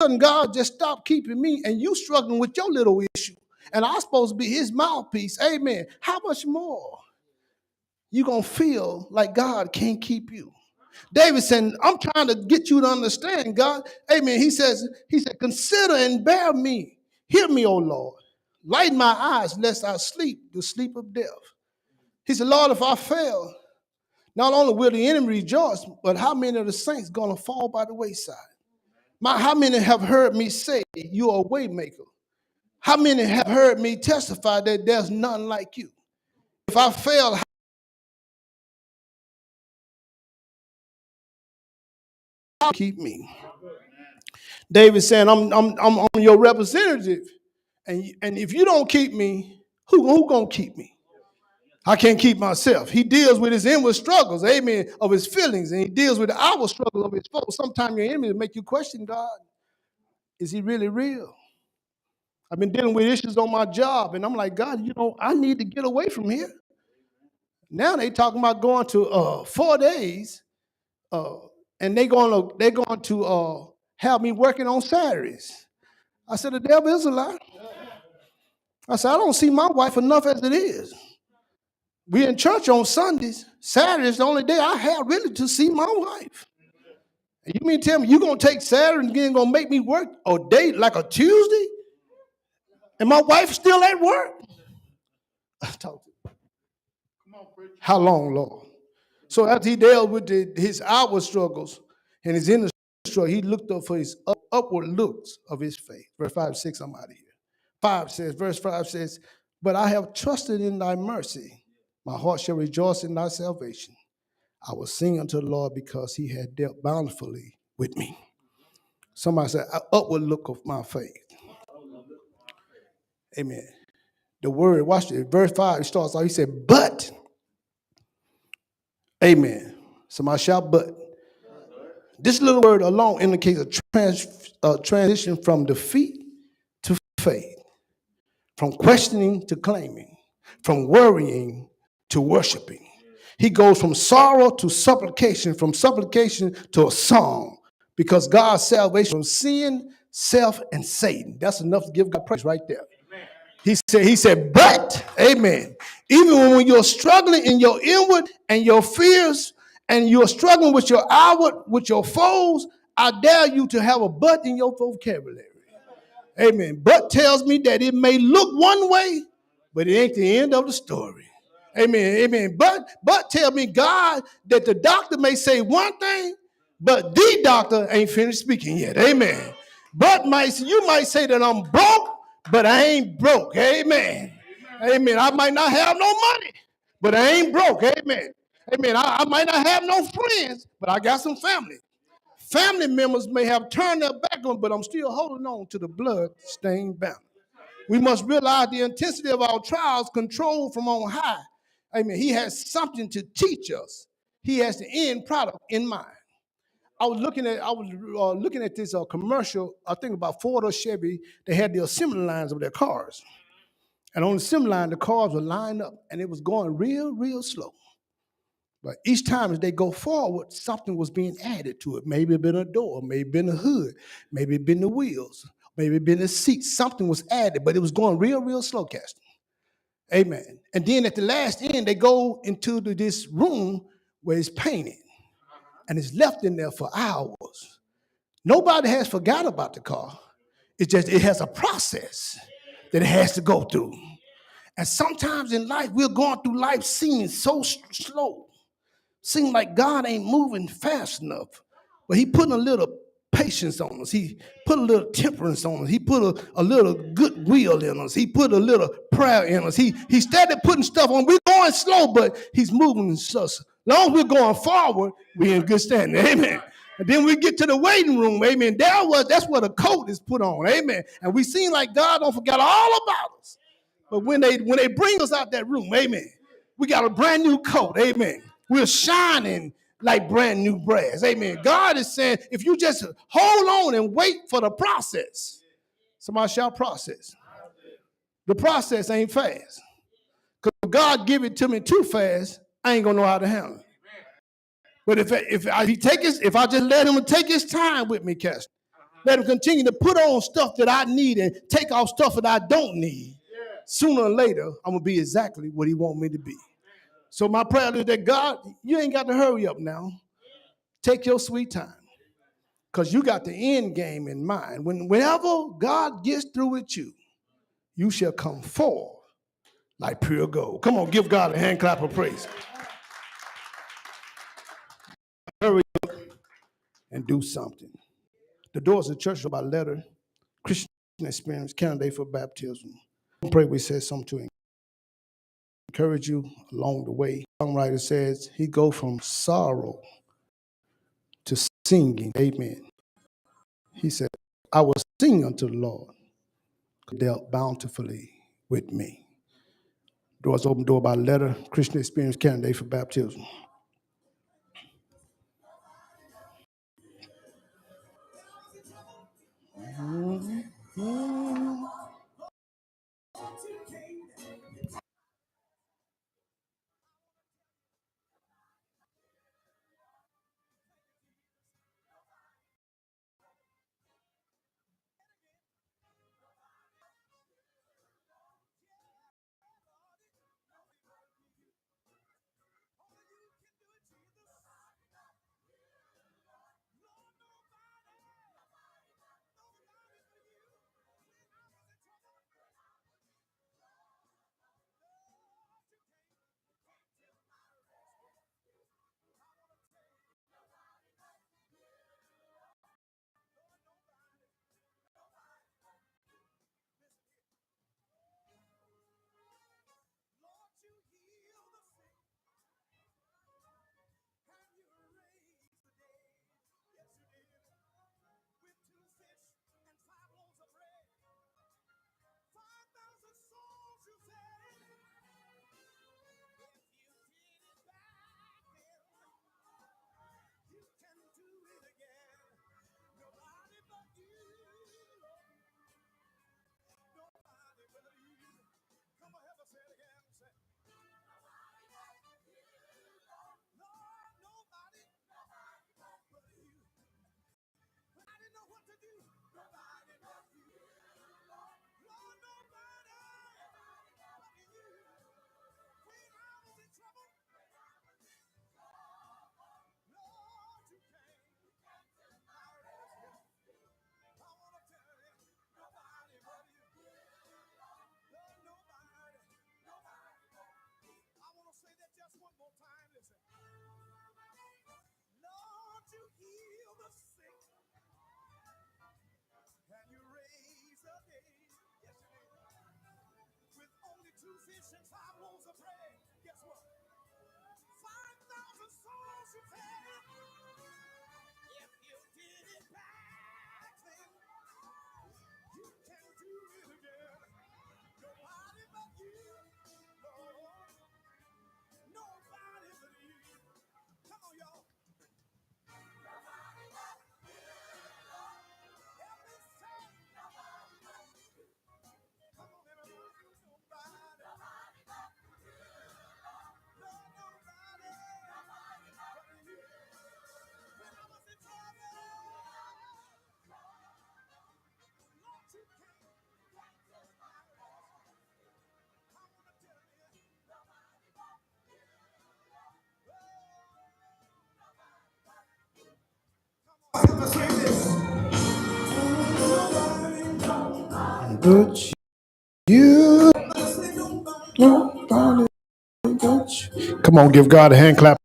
sudden God just stopped keeping me and you struggling with your little issue. And I'm supposed to be his mouthpiece. Amen. How much more you going to feel like God can't keep you? David said, I'm trying to get you to understand, God. Amen. He said, consider and bear me. Hear me, O Lord. Lighten my eyes, lest I sleep the sleep of death. He said, Lord, if I fail, not only will the enemy rejoice, but how many of the saints going to fall by the wayside? How many have heard me say, you are a way maker? How many have heard me testify that there's none like you? If I fail, how keep me? David saying, I'm your representative. And if you don't keep me, who gonna keep me? I can't keep myself. He deals with his inward struggles, amen, of his feelings, and he deals with the outward struggles of his foes. Sometimes your enemy will make you question God. Is he really real? I've been dealing with issues on my job, and I'm like, God, I need to get away from here. Now they talking about going to 4 days, and they're going to have me working on Saturdays. I said, the devil is a lie. I said, I don't see my wife enough as it is. We in church on Sundays. Saturday is the only day I have really to see my wife. And you mean tell me you're going to take Saturday and then going to make me work a day like a Tuesday? And my wife's still at work? I talked to him. How long, Lord? So after he dealt with his outward struggles and his inner struggle, he looked up for his upward looks of his faith. Verse 5, 6, I'm out of here. Verse 5 says, but I have trusted in thy mercy. My heart shall rejoice in thy salvation. I will sing unto the Lord because he had dealt bountifully with me. Somebody said, upward look of my faith. Amen. The word, watch it. Verse 5, it starts out, he said, but. Amen. Somebody shout, but. This little word alone indicates a transition from defeat to faith, from questioning to claiming, from worrying to worshiping. He goes from sorrow to supplication, from supplication to a song, because God's salvation from sin, self, and Satan. That's enough to give God praise right there. He said, but, amen, even when you're struggling in your inward and your fears, and you're struggling with your outward, with your foes, I dare you to have a but in your vocabulary. Amen. But tells me that it may look one way, but it ain't the end of the story. Amen. Amen. But tell me, God, that the doctor may say one thing, but the doctor ain't finished speaking yet. Amen. But you might say that I'm broke, but I ain't broke. Amen. Amen. I might not have no money, but I ain't broke. Amen. Amen. I might not have no friends, but I got some family. Family members may have turned their back on, but I'm still holding on to the blood-stained banner. We must realize the intensity of our trials controlled from on high. Amen. He has something to teach us. He has the end product in mind. I was looking at this commercial. I think about Ford or Chevy. They had the assembly lines of their cars, and on the assembly line, the cars were lined up, and it was going real, real slow. But each time as they go forward, something was being added to it. Maybe it been a door, maybe it been a hood, maybe it been the wheels, maybe it been the seat. Something was added, but it was going real, real slow, Caston. Amen. And then at the last end, they go into this room where it's painted, and it's left in there for hours. Nobody has forgot about the car. It's just it has a process that it has to go through. And sometimes in life, we're going through life seeming so slow. Seems like God ain't moving fast enough, but he putting a little patience on us. He put a little temperance on us. He put a little goodwill in us. He put a little prayer in us. He started putting stuff on. We're going slow, but he's moving us. As long as we're going forward, we're in good standing. Amen. And then we get to the waiting room. Amen. That's where the coat is put on. Amen. And we seem like God don't forget all about us. But when they bring us out that room, amen, we got a brand new coat. Amen. We're shining like brand new brass. Amen. God is saying, if you just hold on and wait for the process. Somebody shout process. The process ain't fast. Because if God give it to me too fast, I ain't going to know how to handle it. But if I just let him take his time with me, Castor, Let him continue to put on stuff that I need and take off stuff that I don't need. Sooner or later, I'm going to be exactly what he wants me to be. So my prayer is that God, you ain't got to hurry up now. Take your sweet time because you got the end game in mind. Whenever God gets through with you, you shall come forth like pure gold. Come on, give God a hand clap of praise. Hurry up and do something. The doors of the church are by letter, Christian experience, candidate for baptism. I pray we said something to encourage you along the way. The songwriter says he go from sorrow to singing. Amen. He said, I will sing unto the Lord, who dealt bountifully with me. Doors open door by letter, Christian experience, candidate for baptism. But you, nobody but you. Come on, give God a hand clap.